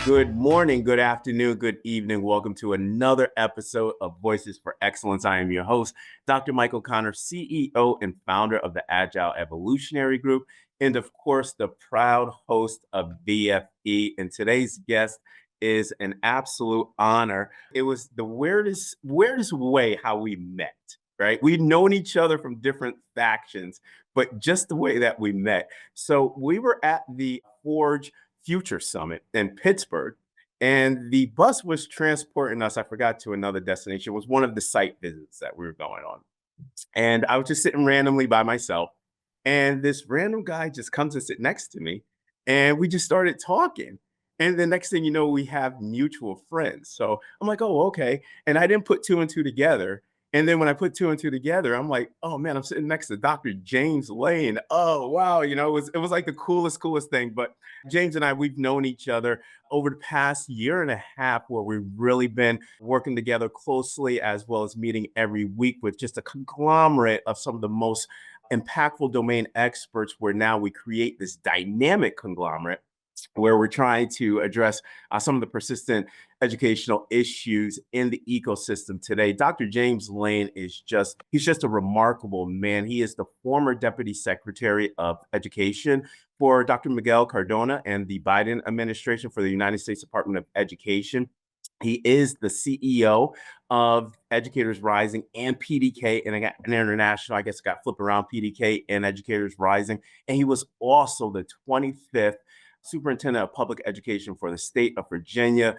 Good morning, good afternoon, good evening. Welcome to another episode of Voices for Excellence. I am your host, Dr. Michael Connor, CEO and founder of the Agile Evolutionary Group, and of course, the proud host of VFE. And today's guest is an absolute honor. It was the weirdest way how we met, right? We'd known each other from different factions, but just the way that we met. So we were at the Forge Future Summit in Pittsburgh. And the bus was transporting us, I forgot, to another destination. It was one of the site visits that we were going on. And I was just sitting randomly by myself. And this random guy just comes and sit next to me. And we just started talking. And the next thing you know, we have mutual friends. So I'm like, oh, okay. And I didn't put two and two together. And then when I put two and two together, I'm like, oh man, I'm sitting next to Dr. James Lane. Oh wow, it was like the coolest thing. But James and I, we've known each other over the past year and a half, where we've really been working together closely, as well as meeting every week with just a conglomerate of some of the most impactful domain experts, where now we create this dynamic conglomerate where we're trying to address some of the persistent educational issues in the ecosystem today. Dr. James Lane he's just a remarkable man. He is the former Deputy Secretary of Education for Dr. Miguel Cardona and the Biden administration for the United States Department of Education. He is the CEO of Educators Rising and PDK, and I got an international, I guess, got flip around PDK and Educators Rising. And he was also the 25th Superintendent of Public Education for the state of Virginia,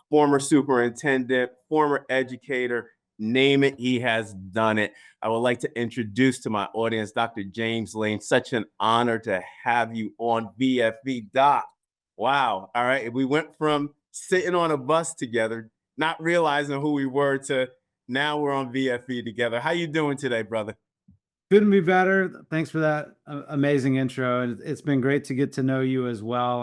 former superintendent, former educator, name it, he has done it. I would like to introduce to my audience Dr. James Lane. Such an honor to have you on VFV. Doc. Wow. All right. We went from sitting on a bus together, not realizing who we were, to now we're on VFV together. How you doing today, brother? Couldn't be better. Thanks for that amazing intro. And it's been great to get to know you as well.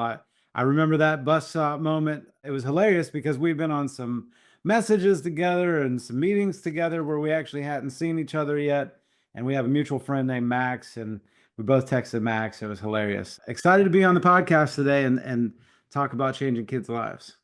I remember that bus stop moment. It was hilarious because we've been on some messages together and some meetings together where we actually hadn't seen each other yet. And we have a mutual friend named Max, and we both texted Max. It was hilarious. Excited to be on the podcast today and talk about changing kids' lives.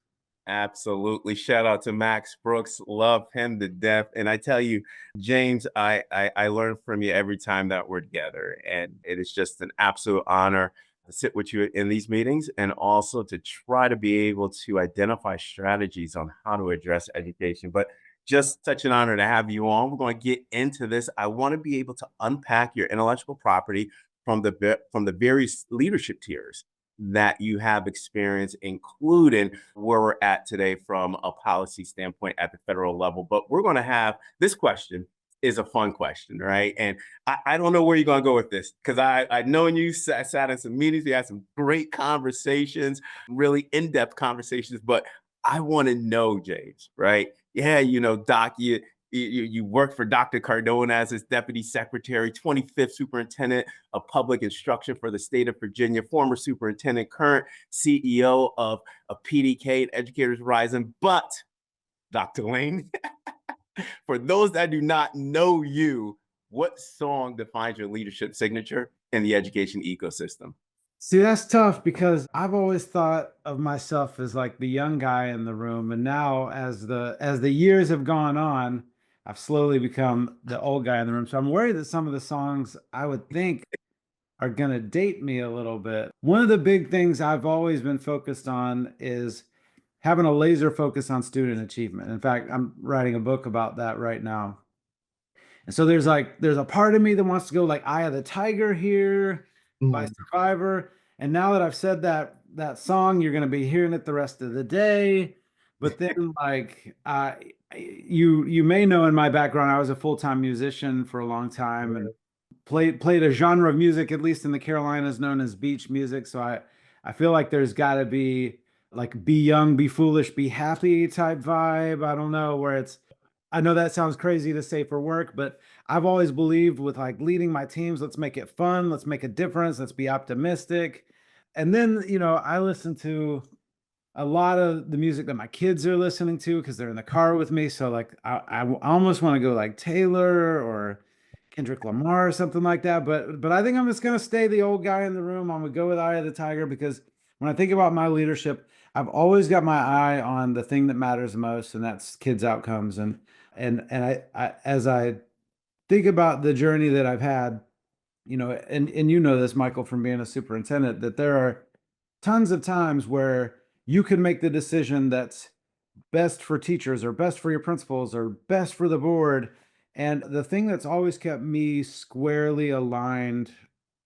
Absolutely. Shout out to Max Brooks. Love him to death. And I tell you, James, I learn from you every time that we're together. And it is just an absolute honor to sit with you in these meetings, and also to try to be able to identify strategies on how to address education. But just such an honor to have you on. We're going to get into this. I want to be able to unpack your intellectual property from the various leadership tiers that you have experience, including where we're at today from a policy standpoint at the federal level. But we're going to have this question is a fun question, right? And I don't know where you're going to go with this, because I know you sat in some meetings, we had some great conversations, really in-depth conversations, but I want to know, James, right? Yeah, Doc, you worked for Dr. Cardona as his deputy secretary, 25th superintendent of public instruction for the state of Virginia, former superintendent, current CEO of PDK and Educators Rising. But Dr. Lane, for those that do not know you, what song defines your leadership signature in the education ecosystem? See, that's tough because I've always thought of myself as like the young guy in the room. And now as the years have gone on, I've slowly become the old guy in the room. So I'm worried that some of the songs I would think are going to date me a little bit. One of the big things I've always been focused on is having a laser focus on student achievement. In fact, I'm writing a book about that right now. And so there's a part of me that wants to go like Eye of the Tiger here by Survivor. And now that I've said that song, you're going to be hearing it the rest of the day. But then you may know, in my background, I was a full-time musician for a long time and played a genre of music, at least in the Carolinas, known as beach music. So I feel like there's got to be like be young, be foolish, be happy type vibe. I don't know, where I know that sounds crazy to say for work, but I've always believed with like leading my teams, let's make it fun, let's make a difference, let's be optimistic. And then, I listen to a lot of the music that my kids are listening to because they're in the car with me. So like I almost want to go like Taylor or Kendrick Lamar or something like that. But I think I'm just gonna stay the old guy in the room. I'm gonna go with Eye of the Tiger because when I think about my leadership, I've always got my eye on the thing that matters most, and that's kids' outcomes. And as I think about the journey that I've had, and you know this, Michael, from being a superintendent, that there are tons of times where you can make the decision that's best for teachers or best for your principals or best for the board. And the thing that's always kept me squarely aligned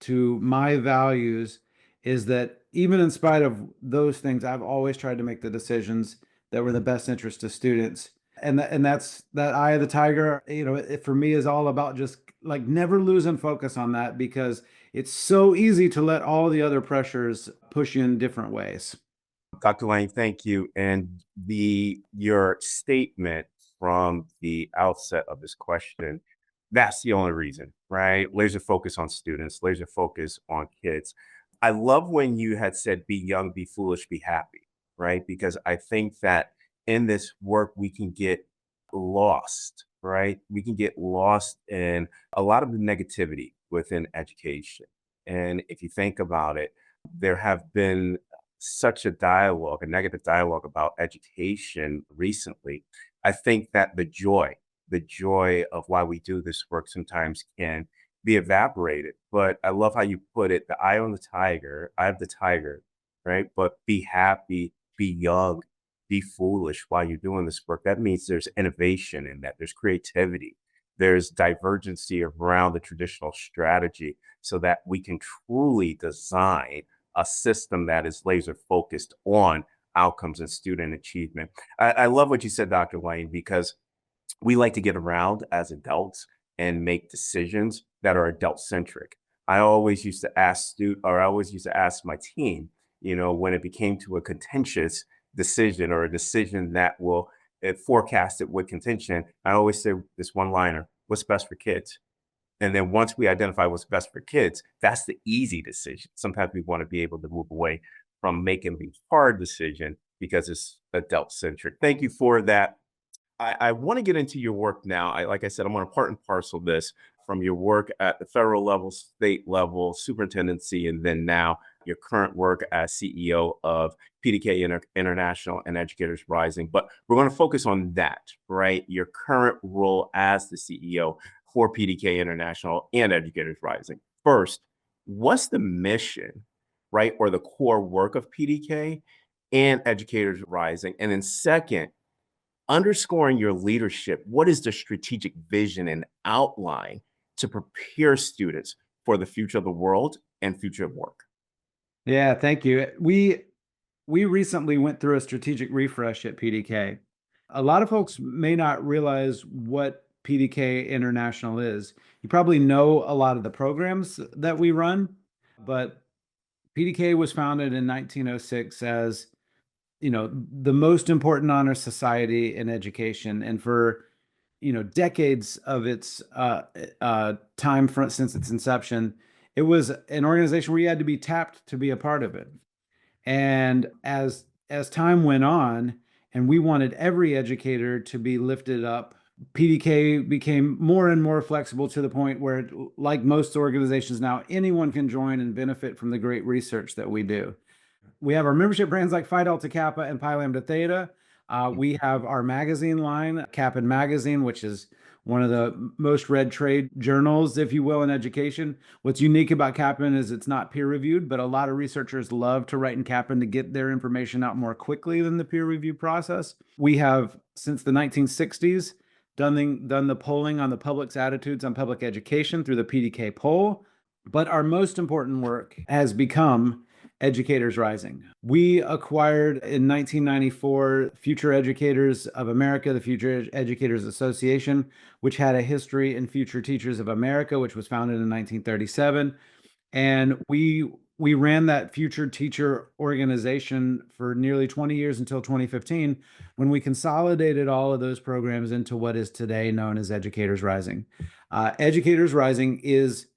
to my values is that even in spite of those things, I've always tried to make the decisions that were the best interest of students. And that's that eye of the tiger, it for me is all about just like never losing focus on that, because it's so easy to let all the other pressures push you in different ways. Dr. Lane, thank you. And your statement from the outset of this question, that's the only reason, right? Laser focus on students, laser focus on kids. I love when you had said, be young, be foolish, be happy, right? Because I think that in this work, we can get lost, right? We can get lost in a lot of the negativity within education. And if you think about it, there have been such a dialogue, a negative dialogue about education recently. I think that the joy of why we do this work sometimes can be evaporated. But I love how you put it, the eye on the tiger, eye of the tiger, right? But be happy, be young, be foolish while you're doing this work. That means there's innovation in that, there's creativity, there's divergency around the traditional strategy so that we can truly design a system that is laser focused on outcomes and student achievement. I love what you said, Dr. Lane, because we like to get around as adults and make decisions that are adult centric. I always used to ask my team, when it became to a contentious decision or a decision that will forecast it with contention, I always say this one liner: what's best for kids? And then once we identify what's best for kids, that's the easy decision. Sometimes we want to be able to move away from making the hard decision because it's adult centric. Thank you for that. I want to get into your work now. Like I said, I'm on a part and parcel this from your work at the federal level, state level, superintendency, and then now your current work as CEO of PDK International and Educators Rising. But we're going to focus on that, right? Your current role as the CEO for PDK International and Educators Rising. First, what's the mission, right, or the core work of PDK and Educators Rising? And then second, underscoring your leadership, what is the strategic vision and outline to prepare students for the future of the world and future of work? Yeah, thank you. We recently went through a strategic refresh at PDK. A lot of folks may not realize what PDK International is. You probably know a lot of the programs that we run, but PDK was founded in 1906 as, the most important honor society in education. And for, decades of its time since its inception, it was an organization where you had to be tapped to be a part of it. And as time went on, and we wanted every educator to be lifted up, PDK became more and more flexible to the point where, like most organizations now, anyone can join and benefit from the great research that we do. We have our membership brands like Phi Delta Kappa and Pi Lambda Theta. We have our magazine line, Kappan Magazine, which is one of the most read trade journals, if you will, in education. What's unique about Kappan is it's not peer reviewed, but a lot of researchers love to write in Kappan to get their information out more quickly than the peer review process. We have, since the 1960s, done the polling on the public's attitudes on public education through the PDK poll. But our most important work has become Educators Rising. We acquired in 1994 Future Educators of America, the Future Educators Association, which had a history in Future Teachers of America, which was founded in 1937. And we ran that future teacher organization for nearly 20 years until 2015, when we consolidated all of those programs into what is today known as Educators Rising. Educators Rising is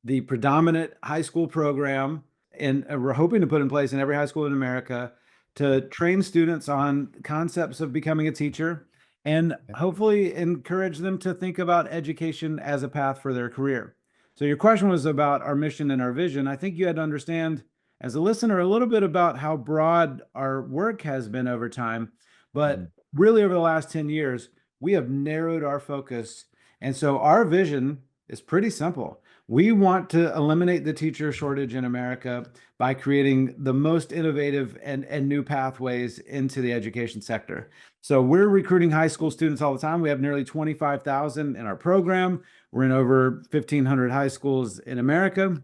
the predominant high school program, and we're hoping to put in place in every high school in America to train students on concepts of becoming a teacher and hopefully encourage them to think about education as a path for their career. So your question was about our mission and our vision. I think you had to understand as a listener a little bit about how broad our work has been over time. But really, over the last 10 years, we have narrowed our focus. And so our vision is pretty simple. We want to eliminate the teacher shortage in America by creating the most innovative and new pathways into the education sector. So we're recruiting high school students all the time. We have nearly 25,000 in our program. We're in over 1,500 high schools in America.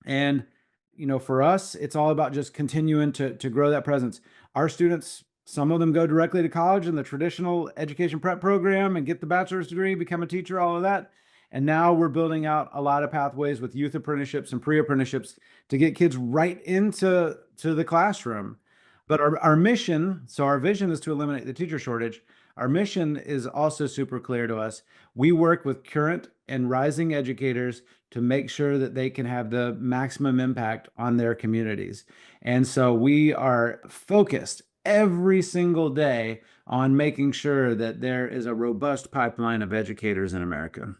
And, for us, it's all about just continuing to grow that presence. Our students, some of them go directly to college in the traditional education prep program and get the bachelor's degree, become a teacher, all of that. And now we're building out a lot of pathways with youth apprenticeships and pre-apprenticeships to get kids right into the classroom. But our mission, so our vision is to eliminate the teacher shortage. Our mission is also super clear to us. We work with current and rising educators to make sure that they can have the maximum impact on their communities. And so we are focused every single day on making sure that there is a robust pipeline of educators in America.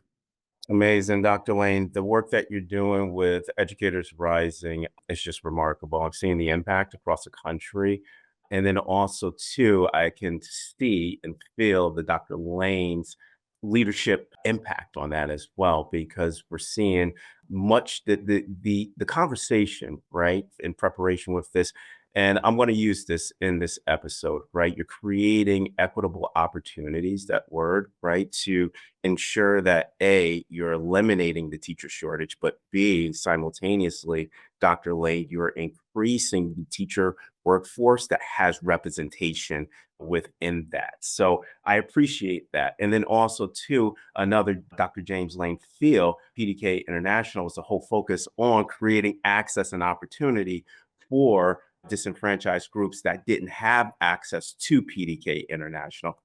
Amazing, Dr. Lane. The work that you're doing with Educators Rising is just remarkable. I'm seeing the impact across the country. And then also, too, I can see and feel the Dr. Lane's leadership impact on that as well, because we're seeing much the conversation, right, in preparation with this. And I'm going to use this in this episode, right? You're creating equitable opportunities, that word, right, to ensure that A, you're eliminating the teacher shortage, but B, simultaneously, Dr. Lade, you're increasing the teacher workforce that has representation within that. So I appreciate that. And then also, too, another Dr. James Lane Field, PDK International, is the whole focus on creating access and opportunity for disenfranchised groups that didn't have access to PDK International.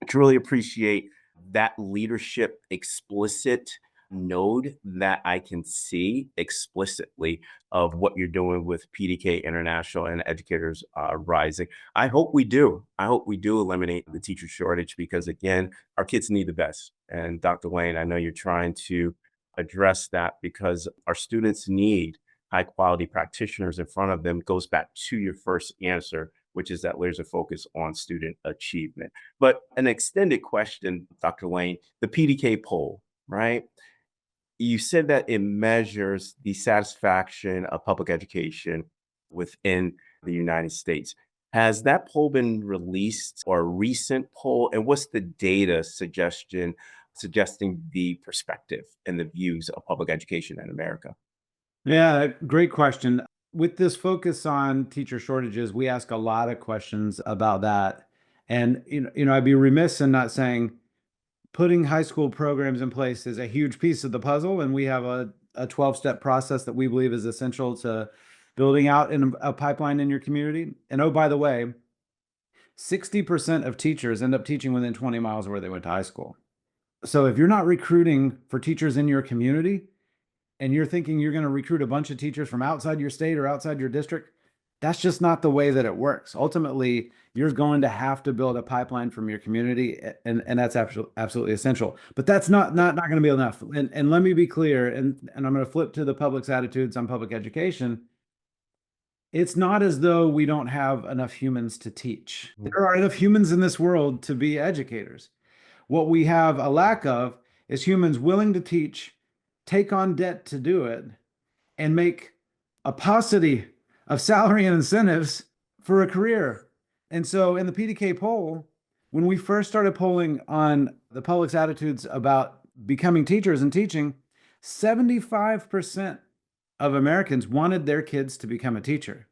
I truly appreciate that leadership explicit node that I can see explicitly of what you're doing with PDK International and Educators Rising. I hope we do. I hope we do eliminate the teacher shortage because, again, our kids need the best. And Dr. Lane, I know you're trying to address that because our students need high quality practitioners in front of them. Goes back to your first answer, which is that laser focus on student achievement. But an extended question, Dr. Lane, the PDK poll, right? You said that it measures the satisfaction of public education within the United States. Has that poll been released or a recent poll? And what's the data suggesting the perspective and the views of public education in America? Yeah, great question. With this focus on teacher shortages, we ask a lot of questions about that. And I'd be remiss in not saying putting high school programs in place is a huge piece of the puzzle, and we have a 12-step process that we believe is essential to building out in a pipeline in your community. And oh, by the way, 60% of teachers end up teaching within 20 miles of where they went to high school. So if you're not recruiting for teachers in your community, and you're thinking you're going to recruit a bunch of teachers from outside your state or outside your district, that's just not the way that it works. Ultimately, you're going to have to build a pipeline from your community, and that's absolutely essential. But that's not going to be enough. And let me be clear, and I'm going to flip to the public's attitudes on public education. It's not as though we don't have enough humans to teach. There are enough humans in this world to be educators. What we have a lack of is humans willing to teach, take on debt to do it, and make a paucity of salary and incentives for a career. And so in the PDK poll, when we first started polling on the public's attitudes about becoming teachers and teaching, 75% of Americans wanted their kids to become a teacher.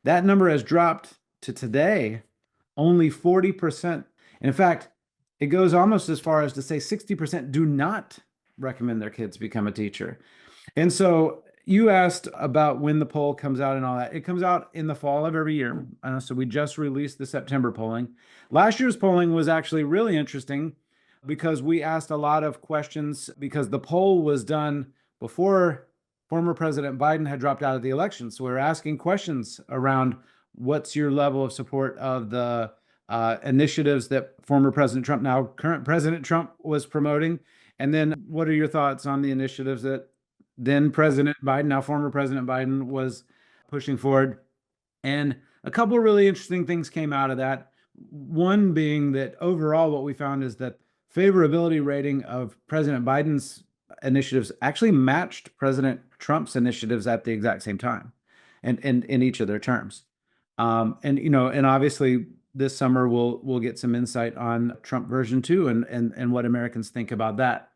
That number has dropped to today only 40%. And in fact, it goes almost as far as to say 60% do not recommend their kids become a teacher. And so you asked about when the poll comes out and all that. It comes out in the fall of every year. So we just released the September polling. Last year's polling was actually really interesting because we asked a lot of questions because the poll was done before former President Biden had dropped out of the election. So we were asking questions around what's your level of support of the initiatives that former President Trump, now current President Trump, was promoting. And then what are your thoughts on the initiatives that then President Biden, now former President Biden, was pushing forward. And a couple of really interesting things came out of that. One being that overall, what we found is that favorability rating of President Biden's initiatives actually matched President Trump's initiatives at the exact same time, and in each of their terms. And obviously this summer we'll get some insight on Trump version 2 and what Americans think about that.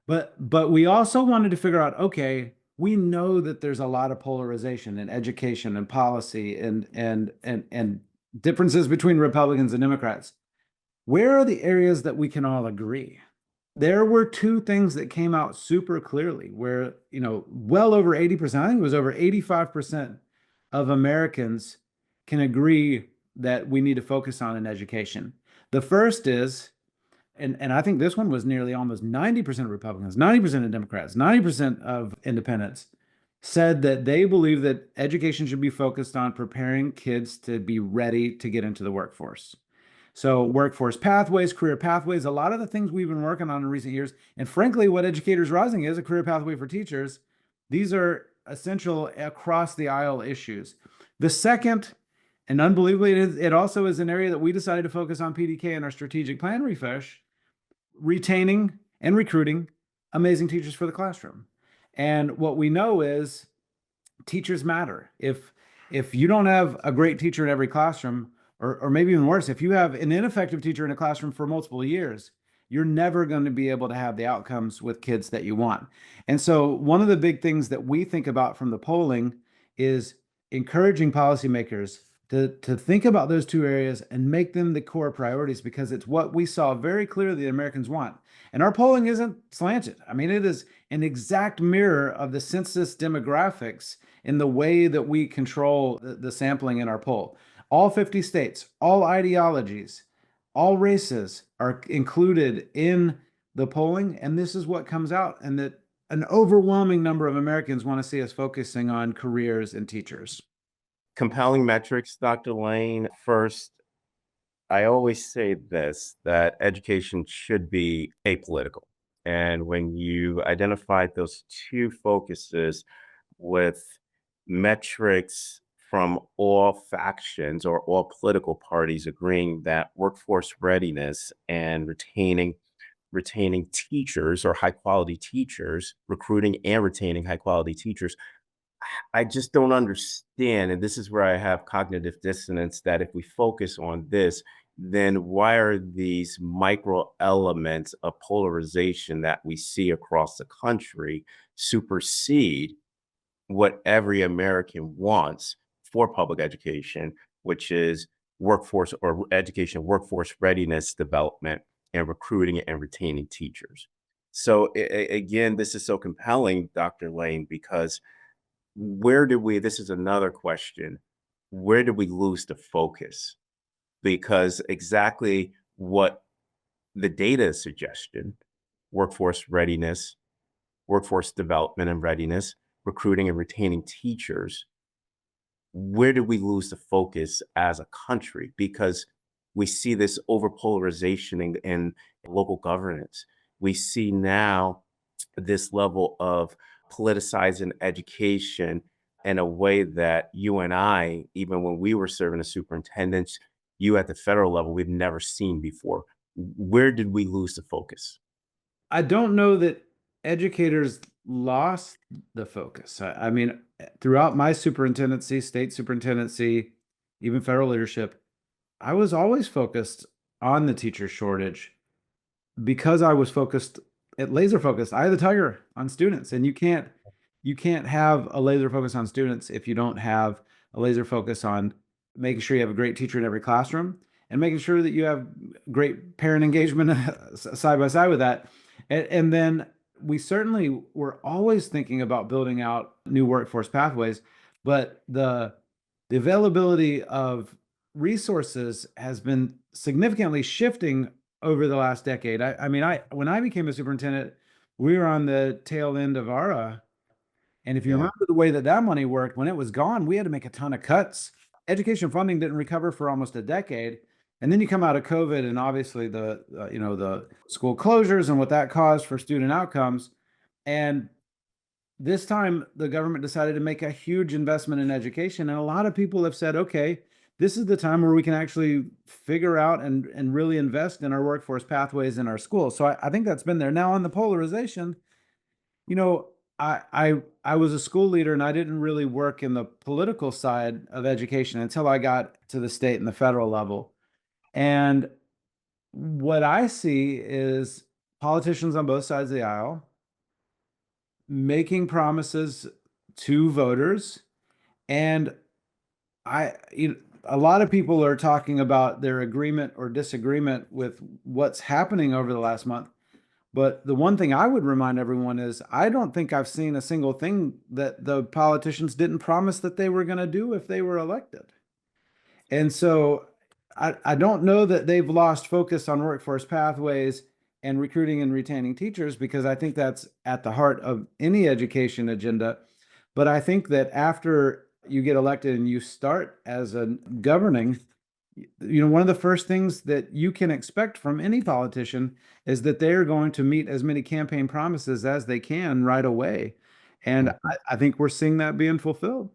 But we also wanted to figure out, okay, we know that there's a lot of polarization in education and policy and differences between Republicans and Democrats. Where are the areas that we can all agree? There were two things that came out super clearly where, well over 80%, I think it was over 85% of Americans can agree that we need to focus on in education. The first is, and I think this one was nearly almost 90% of Republicans, 90% of Democrats, 90% of independents said that they believe that education should be focused on preparing kids to be ready to get into the workforce. So workforce pathways, career pathways, a lot of the things we've been working on in recent years, and frankly, what Educators Rising is, a career pathway for teachers, these are essential across the aisle issues. The second, and unbelievably, it also is an area that we decided to focus on PDK in our strategic plan refresh, retaining and recruiting amazing teachers for the classroom. And what we know is teachers matter. If you don't have a great teacher in every classroom, or maybe even worse, if you have an ineffective teacher in a classroom for multiple years, you're never going to be able to have the outcomes with kids that you want. And so one of the big things that we think about from the polling is encouraging policymakers to think about those two areas and make them the core priorities, because it's what we saw very clearly the Americans want. And our polling isn't slanted. I mean, it is an exact mirror of the census demographics in the way that we control the sampling in our poll. All 50 states, all ideologies, all races are included in the polling, and this is what comes out, and that an overwhelming number of Americans want to see us focusing on careers and teachers. Compelling metrics, Dr. Lane. First, I always say this, that education should be apolitical. And when you identified those two focuses with metrics from all factions or all political parties agreeing that workforce readiness and retaining teachers or high quality teachers, recruiting and retaining high quality teachers, I just don't understand, and this is where I have cognitive dissonance, that if we focus on this, then why are these micro elements of polarization that we see across the country supersede what every American wants for public education, which is workforce or education, workforce readiness development, and recruiting and retaining teachers. So again, this is so compelling, Dr. Lane, because this is another question, where did we lose the focus? Because exactly what the data is suggesting, workforce readiness, workforce development and readiness, recruiting and retaining teachers, where did we lose the focus as a country? Because we see this overpolarization in local governance. We see now this level of politicizing education in a way that you and I, even when we were serving as superintendents, you at the federal level, we've never seen before. Where did we lose the focus? I don't know that educators lost the focus. I mean, throughout my superintendency, state superintendency, even federal leadership, I was always focused on the teacher shortage because I was laser focused, eye of the tiger on students. And you can't have a laser focus on students if you don't have a laser focus on making sure you have a great teacher in every classroom and making sure that you have great parent engagement side by side with that. And then we certainly were always thinking about building out new workforce pathways, but the availability of resources has been significantly shifting over the last decade. I mean, when I became a superintendent, we were on the tail end of ARA. And if you Yeah. remember the way that that money worked, when it was gone, we had to make a ton of cuts. Education funding didn't recover for almost a decade. And then you come out of COVID and obviously the school closures and what that caused for student outcomes. And this time the government decided to make a huge investment in education, and a lot of people have said, okay, this is the time where we can actually figure out and really invest in our workforce pathways in our schools. So I think that's been there. Now on the polarization, you know, I was a school leader and I didn't really work in the political side of education until I got to the state and the federal level. And what I see is politicians on both sides of the aisle making promises to voters. And a lot of people are talking about their agreement or disagreement with what's happening over the last month. But the one thing I would remind everyone is I don't think I've seen a single thing that the politicians didn't promise that they were going to do if they were elected. And so I don't know that they've lost focus on workforce pathways and recruiting and retaining teachers, because I think that's at the heart of any education agenda. But I think that after you get elected and you start as a governing, one of the first things that you can expect from any politician is that they're going to meet as many campaign promises as they can right away. And I think we're seeing that being fulfilled.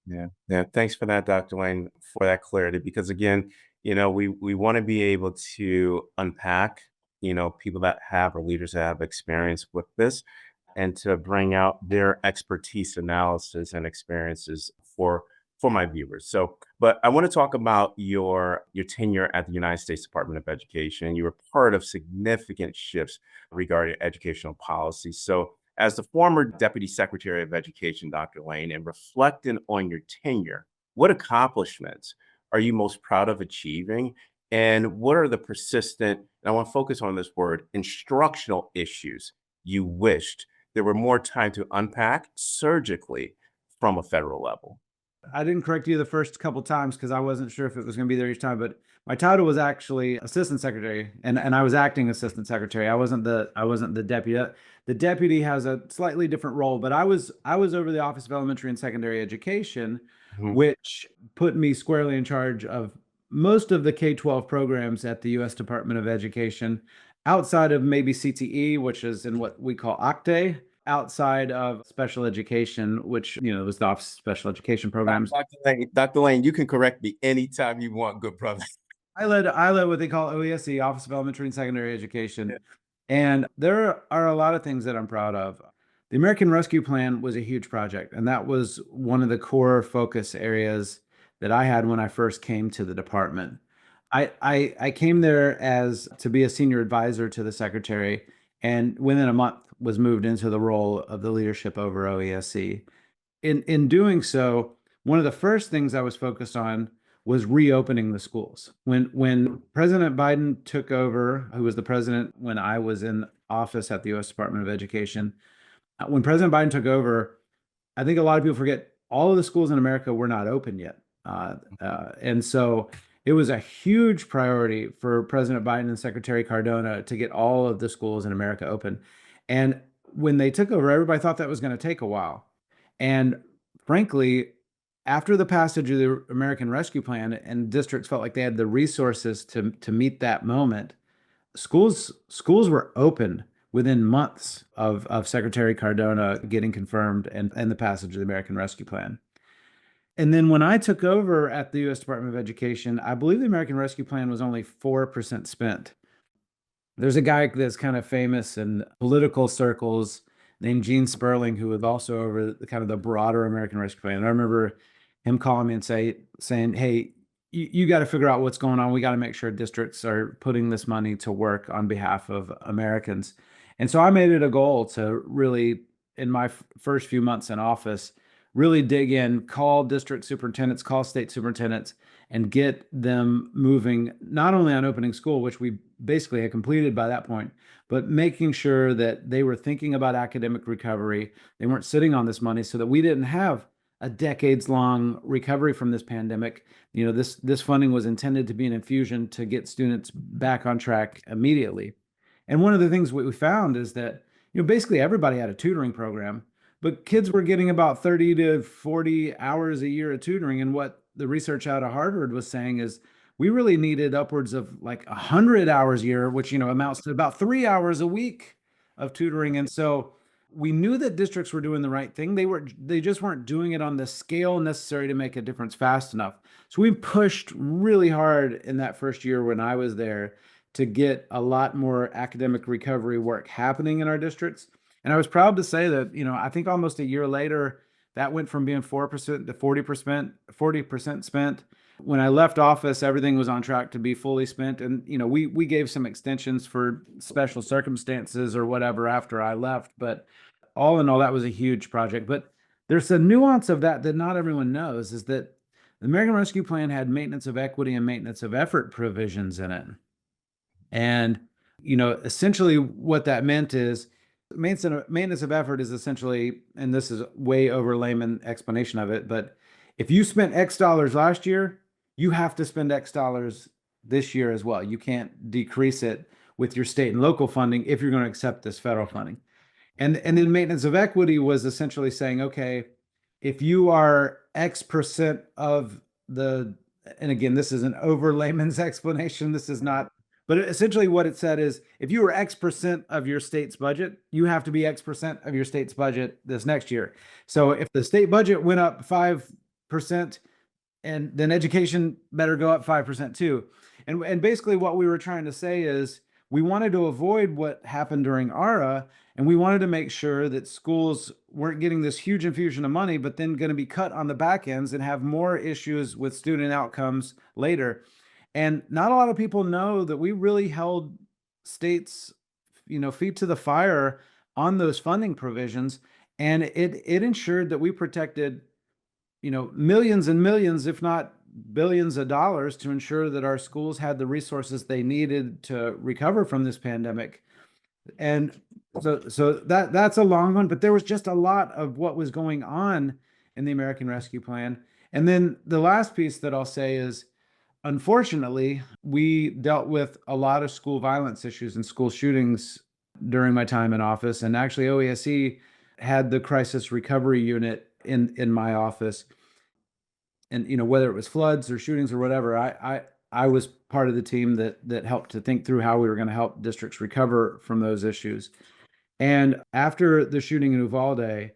Yeah, yeah. Thanks for that, Dr. Lane, for that clarity. Because again, we want to be able to unpack, people that have or leaders that have experience with this, and to bring out their expertise, analysis, and experiences for my viewers. So, but I want to talk about your tenure at the United States Department of Education. You were part of significant shifts regarding educational policy. So, as the former Deputy Secretary of Education, Dr. Lane, and reflecting on your tenure, what accomplishments are you most proud of achieving? And what are the persistent, and I want to focus on this word, instructional issues you wished there were more time to unpack surgically from a federal level? I didn't correct you the first couple times because I wasn't sure if it was going to be there each time, but my title was actually assistant secretary, and I was acting assistant secretary. I wasn't the deputy. The deputy has a slightly different role, but I was over the Office of Elementary and Secondary Education, Mhm. which put me squarely in charge of most of the K-12 programs at the U.S. Department of Education, outside of maybe CTE, which is in what we call OCTE, outside of special education, which, was the Office of Special Education Programs. Dr. Lane, you can correct me anytime you want, good brother. I led what they call OESE, Office of Elementary and Secondary Education. And there are a lot of things that I'm proud of. The American Rescue Plan was a huge project, and that was one of the core focus areas that I had when I first came to the department. I came there as to be a senior advisor to the secretary, and within a month was moved into the role of the leadership over OESC. In doing so, one of the first things I was focused on was reopening the schools. When President Biden took over, who was the president when I was in office at the U.S. Department of Education, when President Biden took over, I think a lot of people forget all of the schools in America were not open yet. And so it was a huge priority for President Biden and Secretary Cardona to get all of the schools in America open. And when they took over, everybody thought that was going to take a while. And frankly, after the passage of the American Rescue Plan and districts felt like they had the resources to meet that moment, schools were open within months of Secretary Cardona getting confirmed and the passage of the American Rescue Plan. And then when I took over at the U.S. Department of Education, I believe the American Rescue Plan was only 4% spent. There's a guy that's kind of famous in political circles named Gene Sperling, who was also over the kind of the broader American Rescue Plan. And I remember him calling me and saying, "Hey, you got to figure out what's going on. We got to make sure districts are putting this money to work on behalf of Americans." And so I made it a goal to really, in my first few months in office, really dig in, call district superintendents, call state superintendents, and get them moving not only on opening school, which we basically had completed by that point, but making sure that they were thinking about academic recovery. They weren't sitting on this money so that we didn't have a decades long recovery from this pandemic. This funding was intended to be an infusion to get students back on track immediately. And one of the things we found is that, basically everybody had a tutoring program, but kids were getting about 30 to 40 hours a year of tutoring. And what the research out of Harvard was saying is we really needed upwards of like 100 hours a year, which, amounts to about 3 hours a week of tutoring. And so we knew that districts were doing the right thing. They just weren't doing it on the scale necessary to make a difference fast enough. So we pushed really hard in that first year when I was there to get a lot more academic recovery work happening in our districts. And I was proud to say that, I think almost a year later, that went from being 4% to 40% spent. When I left office, everything was on track to be fully spent. And, we gave some extensions for special circumstances or whatever after I left. But all in all, that was a huge project. But there's a nuance of that that not everyone knows is that the American Rescue Plan had maintenance of equity and maintenance of effort provisions in it. And, essentially what that meant is maintenance of effort is essentially, and this is way over layman explanation of it, but if you spent X dollars last year, you have to spend X dollars this year as well. You can't decrease it with your state and local funding if you're going to accept this federal funding. And then maintenance of equity was essentially saying, okay, if you are X percent of the, and again, this is an over layman's explanation. This is not, but essentially what it said is if you were X percent of your state's budget, you have to be X percent of your state's budget this next year. So if the state budget went up 5%, and then education better go up 5% too. And basically what we were trying to say is we wanted to avoid what happened during ARA, and we wanted to make sure that schools weren't getting this huge infusion of money, but then going to be cut on the back ends and have more issues with student outcomes later. And not a lot of people know that we really held states, feet to the fire on those funding provisions. And it ensured that we protected millions and millions, if not billions of dollars to ensure that our schools had the resources they needed to recover from this pandemic. And so that's a long one, but there was just a lot of what was going on in the American Rescue Plan. And then the last piece that I'll say is, unfortunately, we dealt with a lot of school violence issues and school shootings during my time in office. And actually, OESE had the crisis recovery unit in my office. And whether it was floods or shootings or whatever, I was part of the team that helped to think through how we were going to help districts recover from those issues. And after the shooting in Uvalde,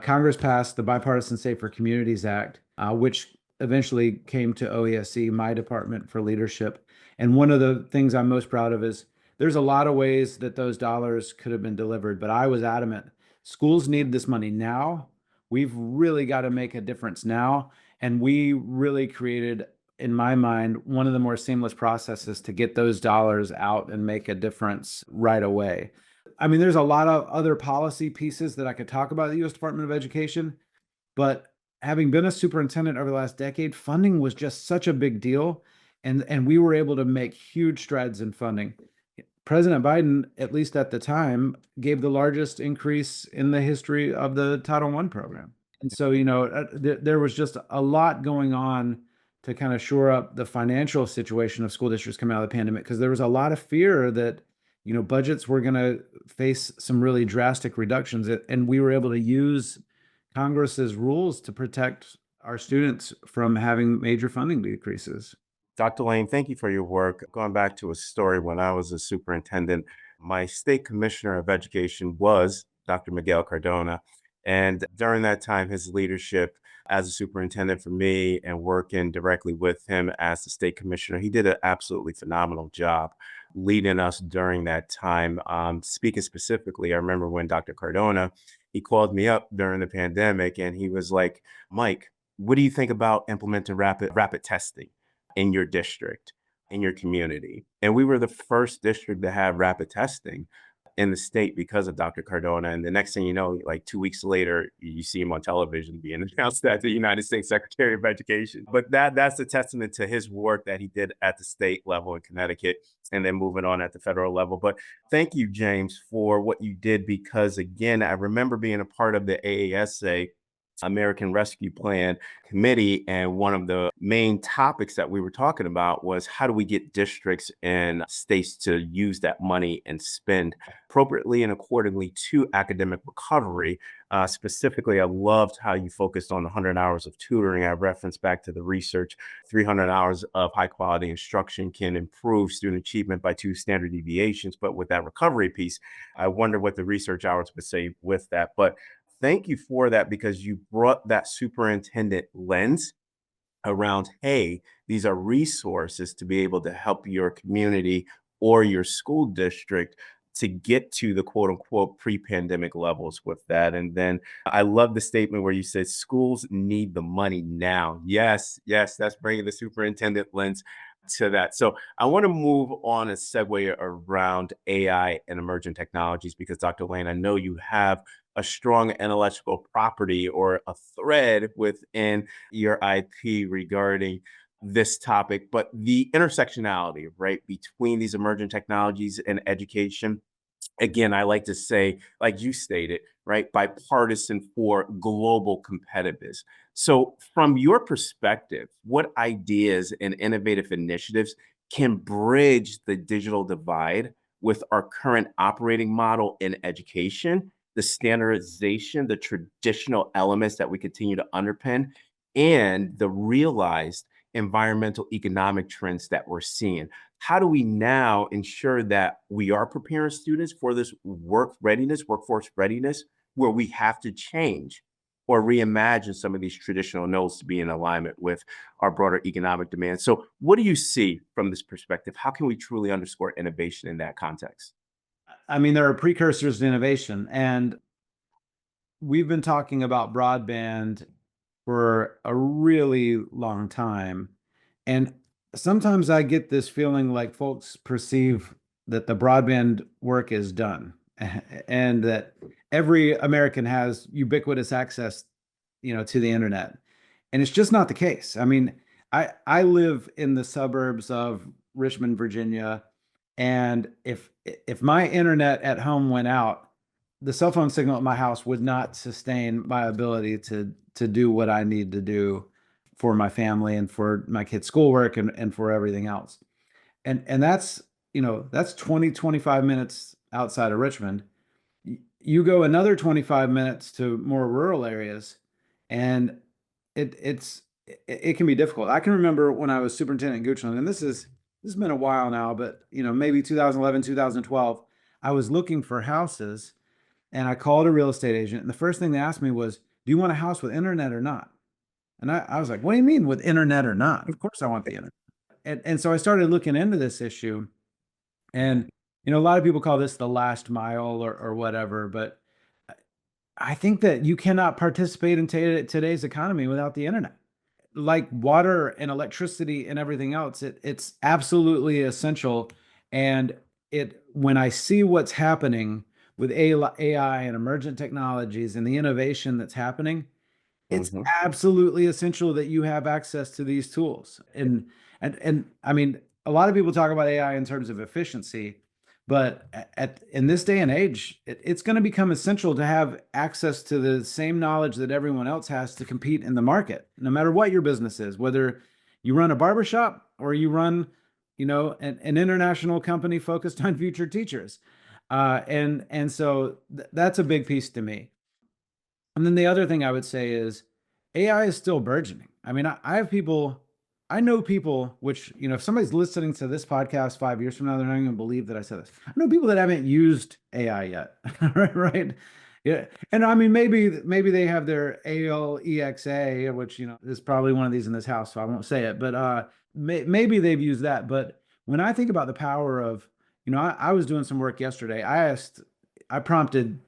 Congress passed the Bipartisan Safer Communities Act, which eventually came to OESE, my department for leadership. And one of the things I'm most proud of is there's a lot of ways that those dollars could have been delivered, but I was adamant. Schools need this money now. We've really got to make a difference now. And we really created, in my mind, one of the more seamless processes to get those dollars out and make a difference right away. I mean, there's a lot of other policy pieces that I could talk about at the U.S. Department of Education, but having been a superintendent over the last decade, funding was just such a big deal. And we were able to make huge strides in funding. President Biden, at least at the time, gave the largest increase in the history of the Title I program. And so, there was just a lot going on to kind of shore up the financial situation of school districts coming out of the pandemic, because there was a lot of fear that, budgets were going to face some really drastic reductions. And we were able to use Congress's rules to protect our students from having major funding decreases. Dr. Lane, thank you for your work. Going back to a story when I was a superintendent, my state commissioner of education was Dr. Miguel Cardona. And during that time, his leadership as a superintendent for me and working directly with him as the state commissioner, he did an absolutely phenomenal job leading us during that time. Speaking specifically, I remember when Dr. Cardona, he called me up during the pandemic and he was like, Mike, what do you think about implementing rapid testing in your district, in your community? And we were the first district to have rapid testing in the state because of Dr. Cardona. And the next thing you know, like 2 weeks later, you see him on television being announced as the United States Secretary of Education. But that's a testament to his work that he did at the state level in Connecticut and then moving on at the federal level. But thank you, James, for what you did, because again, I remember being a part of the AASA American Rescue Plan Committee. And one of the main topics that we were talking about was how do we get districts and states to use that money and spend appropriately and accordingly to academic recovery. Specifically, I loved how you focused on 100 hours of tutoring. I referenced back to the research. 300 hours of high quality instruction can improve student achievement by 2 standard deviations. But with that recovery piece, I wonder what the research hours would say with that. But thank you for that because you brought that superintendent lens around, hey, these are resources to be able to help your community or your school district to get to the quote unquote pre-pandemic levels with that. And then I love the statement where you said schools need the money now. Yes, yes, that's bringing the superintendent lens to that. So I want to move on and segue around AI and emerging technologies because Dr. Lane, I know you have a strong intellectual property or a thread within your IP regarding this topic, but the intersectionality, right, between these emerging technologies and education. Again, I like to say, like you stated, right, bipartisan for global competitiveness. So, from your perspective, what ideas and innovative initiatives can bridge the digital divide with our current operating model in education, the standardization, the traditional elements that we continue to underpin, and the realized environmental economic trends that we're seeing? How do we now ensure that we are preparing students for this workforce readiness, where we have to change or reimagine some of these traditional nodes to be in alignment with our broader economic demands? So, what do you see from this perspective? How can we truly underscore innovation in that context? I mean, there are precursors to innovation, and we've been talking about broadband for a really long time. And sometimes I get this feeling like folks perceive that the broadband work is done and that every American has ubiquitous access, to the internet. And it's just not the case. I mean, I live in the suburbs of Richmond, Virginia, and if my internet at home went out, the cell phone signal at my house would not sustain my ability to do what I need to do for my family and for my kids' schoolwork and for everything else. And that's 20-25 minutes outside of Richmond. You go another 25 minutes to more rural areas, and it can be difficult. I can remember when I was superintendent in Goochland, and this has been a while now, but maybe 2011, 2012, I was looking for houses, and I called a real estate agent, and the first thing they asked me was, "Do you want a house with internet or not?" And I was like, "What do you mean with internet or not? Of course I want the internet." And so I started looking into this issue, and a lot of people call this the last mile or whatever, but I think that you cannot participate in today's economy without the internet. Like water and electricity and everything else, it's absolutely essential. And when I see what's happening with AI and emergent technologies and the innovation that's happening, it's Mhm. absolutely essential that you have access to these tools. And I mean, a lot of people talk about AI in terms of efficiency, but in this day and age, it's going to become essential to have access to the same knowledge that everyone else has to compete in the market, no matter what your business is, whether you run a barbershop or you run, an international company focused on future teachers. And so that's a big piece to me. And then the other thing I would say is AI is still burgeoning. I mean, I know people, which, if somebody's listening to this podcast 5 years from now, they're not going to believe that I said this. I know people that haven't used AI yet, right? Right? Yeah. And I mean, maybe they have their ALEXA, which, is probably one of these in this house, so I won't say it, but maybe they've used that. But when I think about the power of, I was doing some work yesterday. I prompted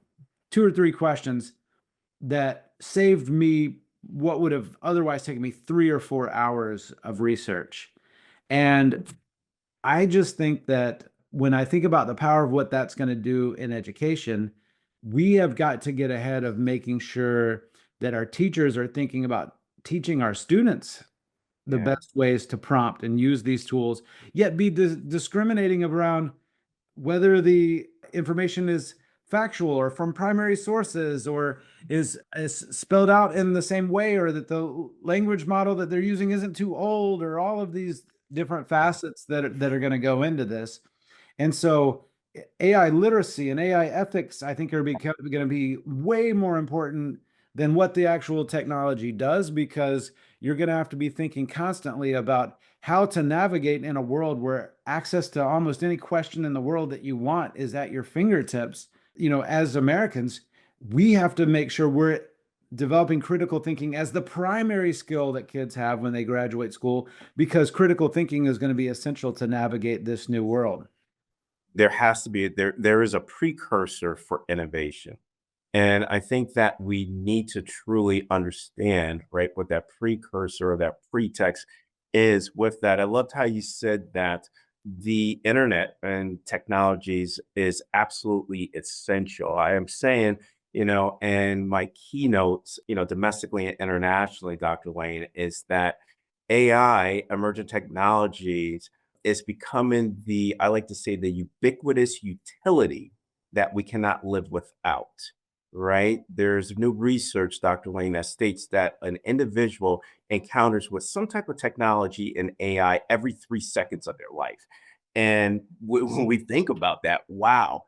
2 or 3 questions that saved me what would have otherwise taken me 3 or 4 hours of research. And I just think that when I think about the power of what that's going to do in education, we have got to get ahead of making sure that our teachers are thinking about teaching our students the Yeah. best ways to prompt and use these tools, yet be discriminating around whether the information is factual or from primary sources, or is spelled out in the same way, or that the language model that they're using isn't too old, or all of these different facets that are going to go into this. And so AI literacy and AI ethics, I think, are going to be way more important than what the actual technology does, because you're going to have to be thinking constantly about how to navigate in a world where access to almost any question in the world that you want is at your fingertips. As Americans, we have to make sure we're developing critical thinking as the primary skill that kids have when they graduate school, because critical thinking is going to be essential to navigate this new world. There has to be there is a precursor for innovation. And I think that we need to truly understand, right, what that precursor or that pretext is with that. I loved how you said that the internet and technologies is absolutely essential. I am saying, and my keynotes, domestically and internationally, Dr. Lane, is that AI, emergent technologies, is becoming I like to say, the ubiquitous utility that we cannot live without, right? There's new research, Dr. Lane, that states that an individual encounters with some type of technology and AI every 3 seconds of their life. And when we think about that, wow,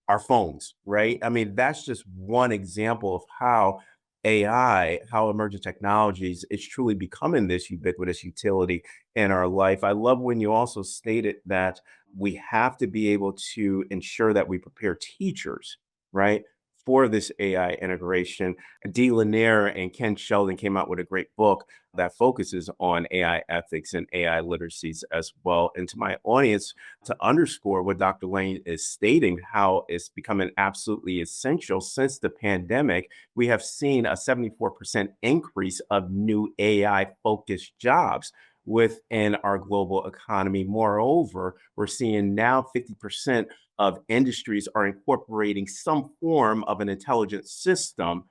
our phones, right? I mean, that's just one example of how AI, how emergent technologies is truly becoming this ubiquitous utility in our life. I love when you also stated that we have to be able to ensure that we prepare teachers, right, for this AI integration. Dee Lanier and Ken Sheldon came out with a great book that focuses on AI ethics and AI literacies as well. And to my audience, to underscore what Dr. Lane is stating, how it's becoming absolutely essential since the pandemic, we have seen a 74% increase of new AI focused jobs within our global economy. Moreover, we're seeing now 50% of industries are incorporating some form of an intelligent system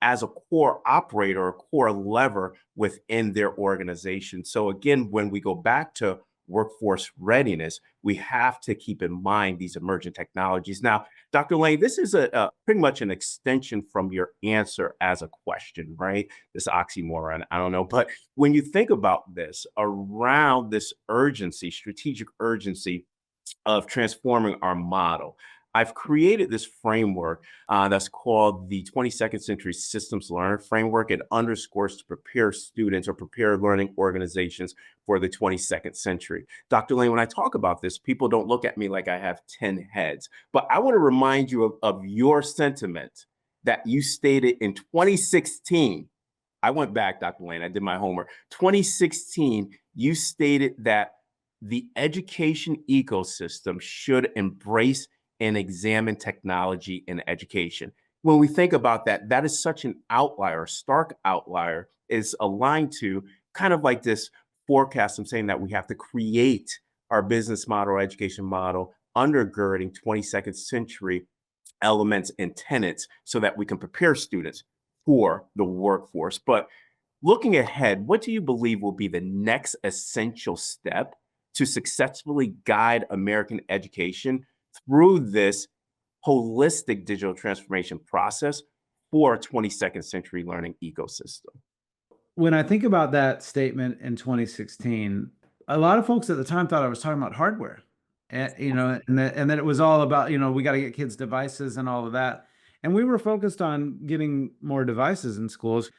as a core operator or core lever within their organization. So again, when we go back to workforce readiness, we have to keep in mind these emerging technologies. Now, Dr. Lane, this is a pretty much an extension from your answer as a question, right? This oxymoron, I don't know. But when you think about this, around this urgency, strategic urgency of transforming our model, I've created this framework that's called the 22nd Century Systems Learner Framework. It underscores to prepare students or prepare learning organizations for the 22nd century. Dr. Lane, when I talk about this, people don't look at me like I have 10 heads, but I want to remind you of your sentiment that you stated in 2016. I went back, Dr. Lane, I did my homework. 2016, you stated that the education ecosystem should embrace and examine technology in education. When we think about that, that is such an outlier, stark outlier, is aligned to kind of like this forecast. I'm saying that we have to create our business model, education model, undergirding 22nd century elements and tenets so that we can prepare students for the workforce. But looking ahead, what do you believe will be the next essential step to successfully guide American education through this holistic digital transformation process for a 22nd century learning ecosystem? When I think about that statement in 2016, a lot of folks at the time thought I was talking about hardware, and that it was all about, we got to get kids devices and all of that. And we were focused on getting more devices in schools.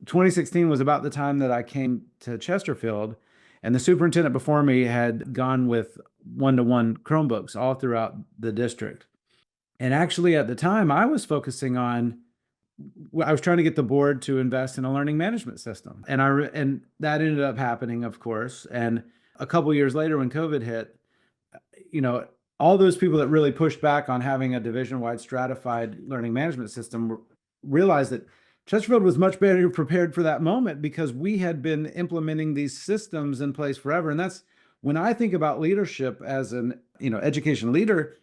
2016 was about the time that I came to Chesterfield, and the superintendent before me had gone with one-to-one Chromebooks all throughout the district. And actually, at the time, I was focusing on, I was trying to get the board to invest in a learning management system, and that ended up happening, of course. And a couple years later, when COVID hit, you know, all those people that really pushed back on having a division-wide stratified learning management system realized that Chesterfield was much better prepared for that moment, because we had been implementing these systems in place forever. And that's when I think about leadership as an education leader.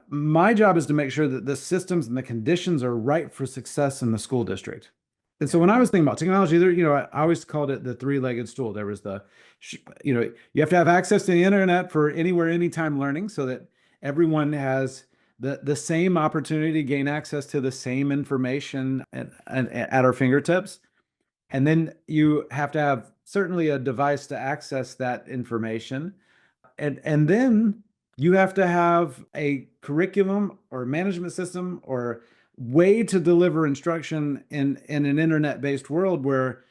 My job is to make sure that the systems and the conditions are right for success in the school district. And so when I was thinking about technology, I always called it the three-legged stool. There was you have to have access to the internet for anywhere, anytime learning, so that everyone has the same opportunity to gain access to the same information and at our fingertips. And then you have to have certainly a device to access that information. And then you have to have a curriculum or management system or way to deliver instruction in an internet-based world where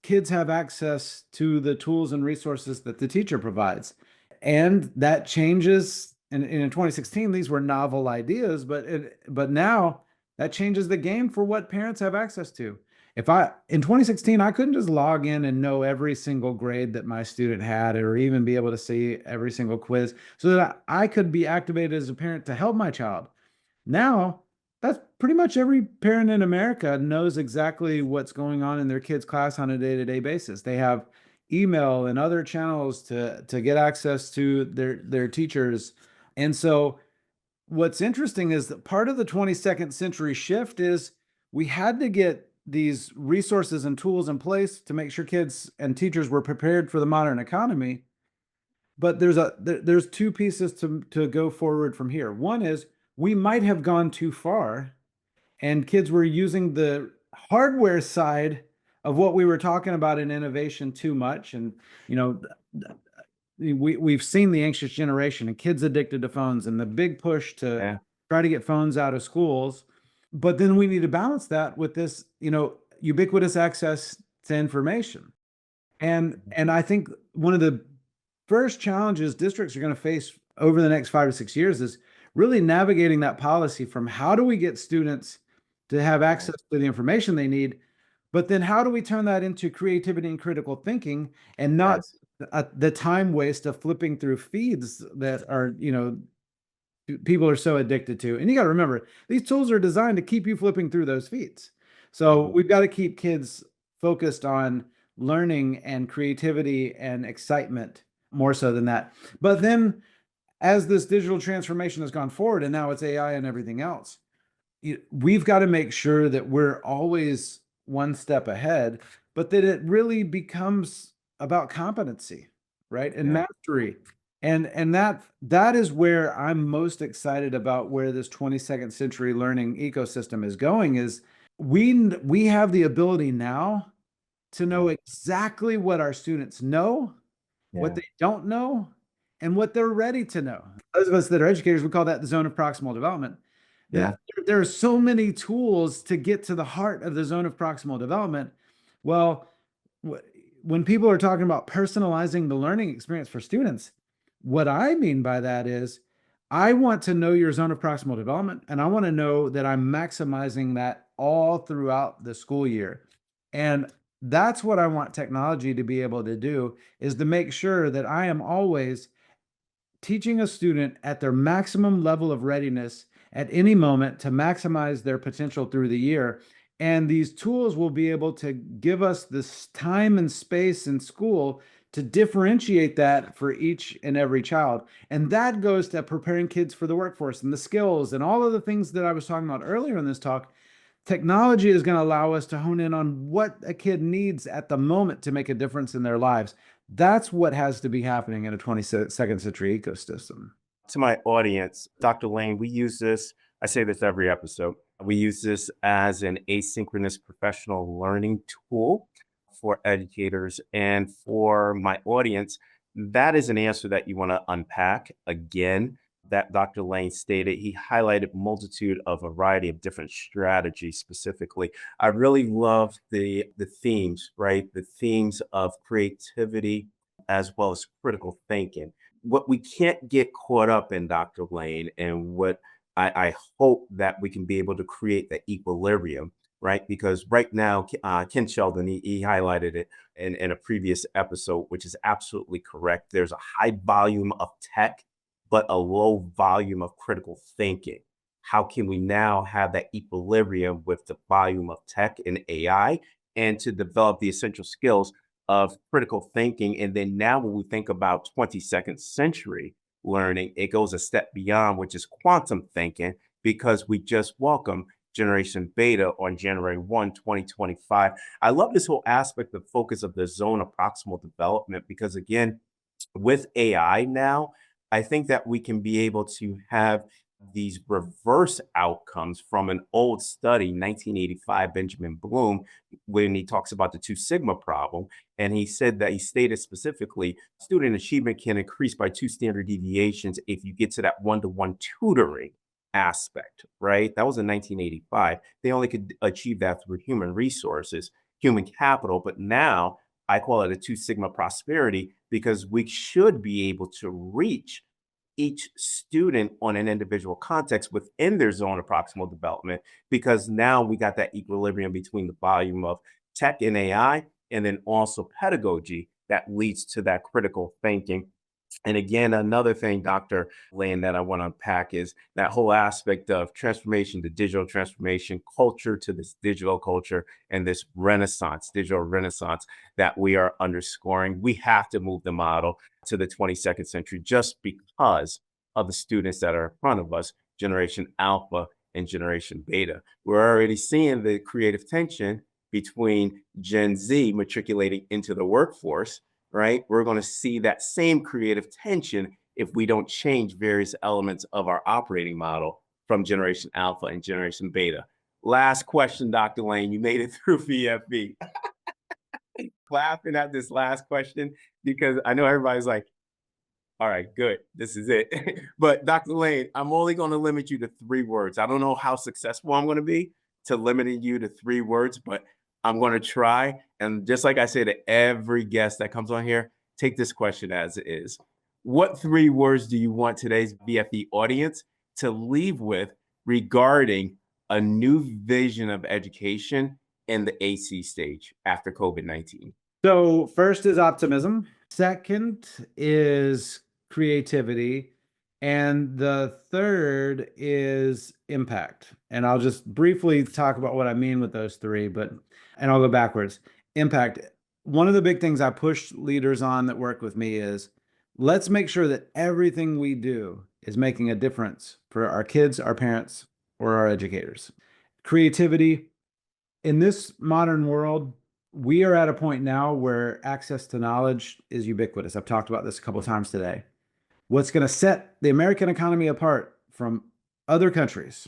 kids have access to the tools and resources that the teacher provides. And that changes. And in 2016, these were novel ideas, but now that changes the game for what parents have access to. If I in 2016, I couldn't just log in and know every single grade that my student had, or even be able to see every single quiz, so that I could be activated as a parent to help my child. Now, that's pretty much every parent in America knows exactly what's going on in their kids' class on a day-to-day basis. They have email and other channels to get access to their teachers. And so what's interesting is that part of the 22nd century shift is we had to get these resources and tools in place to make sure kids and teachers were prepared for the modern economy. But there's two pieces to go forward from here. One is we might have gone too far, and kids were using the hardware side of what we were talking about in innovation too much. And you know, we've seen the anxious generation and kids addicted to phones and the big push to Yeah. try to get phones out of schools. But then we need to balance that with this, ubiquitous access to information. And I think one of the first challenges districts are going to face over the next 5 to 6 years is really navigating that policy from how do we get students to have access to the information they need, but then how do we turn that into creativity and critical thinking and not Yes. the time waste of flipping through feeds that are, people are so addicted to. And you got to remember, these tools are designed to keep you flipping through those feeds. So we've got to keep kids focused on learning and creativity and excitement more so than that. But then as this digital transformation has gone forward and now it's AI and everything else, we've got to make sure that we're always one step ahead, but that it really becomes about competency, right? And Yeah. mastery. And that is where I'm most excited about where this 22nd century learning ecosystem is going is we have the ability now to know exactly what our students know, what Yeah. they don't know, and what they're ready to know. Those of us that are educators, we call that the zone of proximal development. Yeah. There are so many tools to get to the heart of the zone of proximal development. Well, when people are talking about personalizing the learning experience for students, what I mean by that is I want to know your zone of proximal development, and I want to know that I'm maximizing that all throughout the school year. And that's what I want technology to be able to do, is to make sure that I am always teaching a student at their maximum level of readiness at any moment to maximize their potential through the year. And these tools will be able to give us this time and space in school to differentiate that for each and every child. And that goes to preparing kids for the workforce and the skills and all of the things that I was talking about earlier in this talk. Technology is going to allow us to hone in on what a kid needs at the moment to make a difference in their lives. That's what has to be happening in a 22nd century ecosystem. To my audience, Dr. Lane, we use this, I say this every episode, we use this as an asynchronous professional learning tool for educators. And for my audience, that is an answer that you want to unpack. Again, that Dr. Lane stated, he highlighted multitude of a variety of different strategies specifically. I really love the themes, right? The themes of creativity as well as critical thinking. What we can't get caught up in, Dr. Lane, and what I hope that we can be able to create the equilibrium, right? Because right now, Ken Sheldon, he highlighted it in a previous episode, which is absolutely correct. There's a high volume of tech, but a low volume of critical thinking. How can we now have that equilibrium with the volume of tech and AI and to develop the essential skills of critical thinking? And then now when we think about 22nd century learning, it goes a step beyond, which is quantum thinking, because we just welcome Generation Beta on January 1, 2025. I love this whole aspect, the focus of the zone of proximal development, because again, with AI now, I think that we can be able to have these reverse outcomes from an old study, 1985, Benjamin Bloom, when he talks about the two sigma problem. And he said that he stated specifically student achievement can increase by 2 standard deviations if you get to that one-to-one tutoring aspect, right? That was in 1985. They only could achieve that through human resources, human capital. But now I call it a two sigma prosperity because we should be able to reach each student on an individual context within their zone of proximal development, because now we got that equilibrium between the volume of tech and AI and then also pedagogy that leads to that critical thinking. And again, another thing, Dr. Lane, that I want to unpack is that whole aspect of transformation to digital transformation, culture to this digital culture, and this renaissance, digital renaissance that we are underscoring. We have to move the model to the 22nd century just because of the students that are in front of us, Generation Alpha and Generation Beta. We're already seeing the creative tension between Gen Z matriculating into the workforce, right? We're going to see that same creative tension if we don't change various elements of our operating model from Generation Alpha and Generation Beta. Last question, Dr. Lane. You made it through VFB. Laughing at this last question because I know everybody's like, all right, good. This is it. But Dr. Lane, I'm only going to limit you to 3 words. I don't know how successful I'm going to be to limiting you to 3 words, but I'm going to try. And just like I say to every guest that comes on here, take this question as it is. What 3 words do you want today's BFE audience to leave with regarding a new vision of education in the AC stage after COVID-19? So first is optimism. Second is creativity. And the third is impact. And I'll just briefly talk about what I mean with those three, and I'll go backwards. Impact. One of the big things I push leaders on that work with me is let's make sure that everything we do is making a difference for our kids, our parents, or our educators. Creativity. In this modern world, we are at a point now where access to knowledge is ubiquitous. I've talked about this a couple of times today. What's going to set the American economy apart from other countries,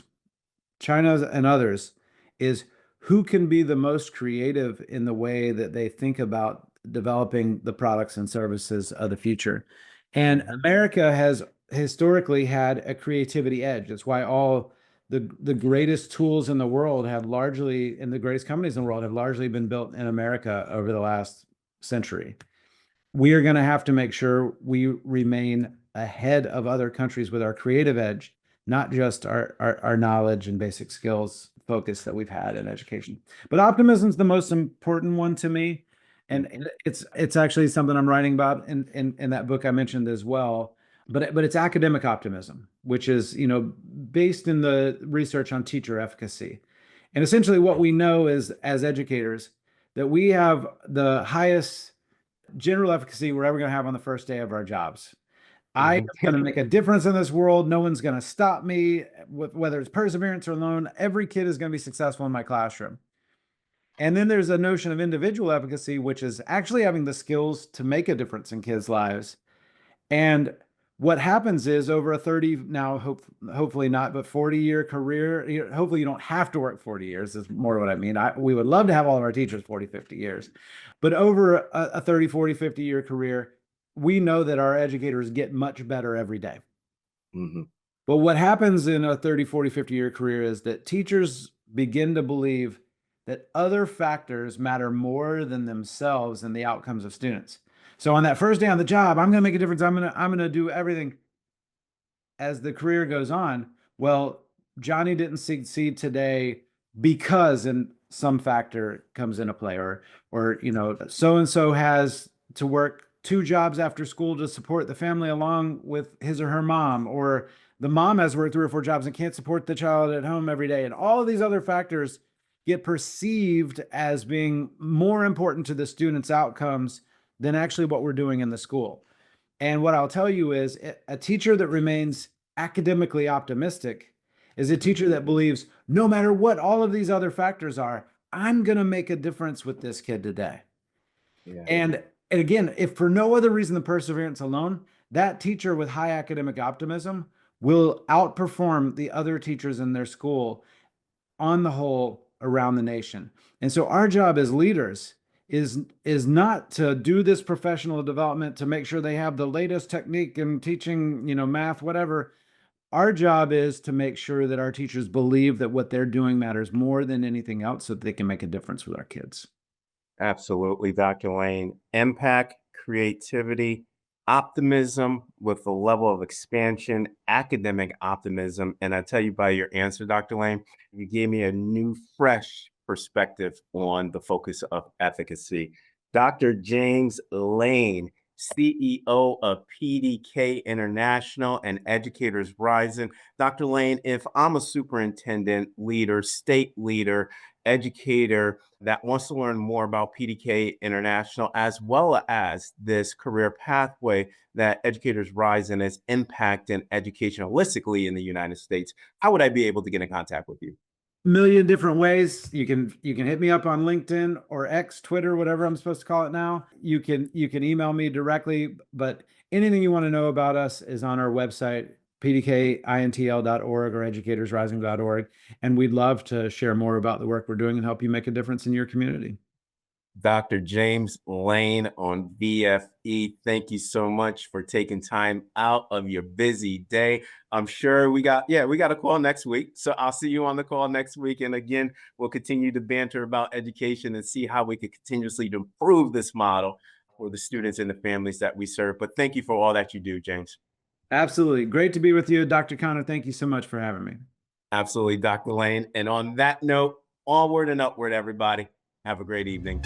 China and others, is who can be the most creative in the way that they think about developing the products and services of the future. And America has historically had a creativity edge. That's why all the greatest tools in the world have largely, and the greatest companies in the world have largely been built in America over the last century. We are going to have to make sure we remain ahead of other countries with our creative edge, not just our knowledge and basic skills focus that we've had in education. But optimism is the most important one to me. And it's actually something I'm writing about in that book I mentioned as well. But it's academic optimism, which is, based in the research on teacher efficacy. And essentially what we know is, as educators, that we have the highest general efficacy we're ever going to have on the first day of our jobs. I am going to make a difference in this world. No one's going to stop me, whether it's perseverance or alone. Every kid is going to be successful in my classroom. And then there's a notion of individual efficacy, which is actually having the skills to make a difference in kids' lives. And what happens is, over a 30, now hopefully not, but 40-year career, hopefully you don't have to work 40 years is more what I mean. We would love to have all of our teachers 40, 50 years. But over a 30, 40, 50-year career, we know that our educators get much better every day. Mm-hmm. But what happens in a 30, 40, 50-year career is that teachers begin to believe that other factors matter more than themselves and the outcomes of students. So on that first day on the job, I'm going to make a difference. I'm going to do everything. As the career goes on, well, Johnny didn't succeed today because some factor comes into play, or so and so has to work 2 jobs after school to support the family along with his or her mom, or the mom has worked 3 or 4 jobs and can't support the child at home every day, and all of these other factors get perceived as being more important to the students' outcomes than actually what we're doing in the school. And what I'll tell you is, a teacher that remains academically optimistic is a teacher that believes no matter what all of these other factors are, I'm going to make a difference with this kid today. Yeah. And again, if for no other reason than perseverance alone, that teacher with high academic optimism will outperform the other teachers in their school on the whole around the nation. And so our job as leaders is not to do this professional development to make sure they have the latest technique in teaching, math, whatever. Our job is to make sure that our teachers believe that what they're doing matters more than anything else so that they can make a difference with our kids. Absolutely, Dr. Lane. Impact, creativity, optimism with a level of expansion, academic optimism. And I tell you by your answer, Dr. Lane, you gave me a new, fresh perspective on the focus of efficacy. Dr. James Lane, CEO of PDK International and Educators Rising. Dr. Lane, if I'm a superintendent, leader, state leader, educator that wants to learn more about PDK International, as well as this career pathway that Educators Rising is impacting education holistically in the United States, how would I be able to get in contact with you? Million different ways. You can hit me up on LinkedIn or X, Twitter, whatever I'm supposed to call it now. You can email me directly, but anything you want to know about us is on our website, pdkintl.org or educatorsrising.org, and we'd love to share more about the work we're doing and help you make a difference in your community. Dr. James Lane on VFE. Thank you so much for taking time out of your busy day. I'm sure we got a call next week. So I'll see you on the call next week. And again, we'll continue to banter about education and see how we could continuously improve this model for the students and the families that we serve. But thank you for all that you do, James. Absolutely. Great to be with you, Dr. Connor. Thank you so much for having me. Absolutely, Dr. Lane. And on that note, onward and upward, everybody. Have a great evening.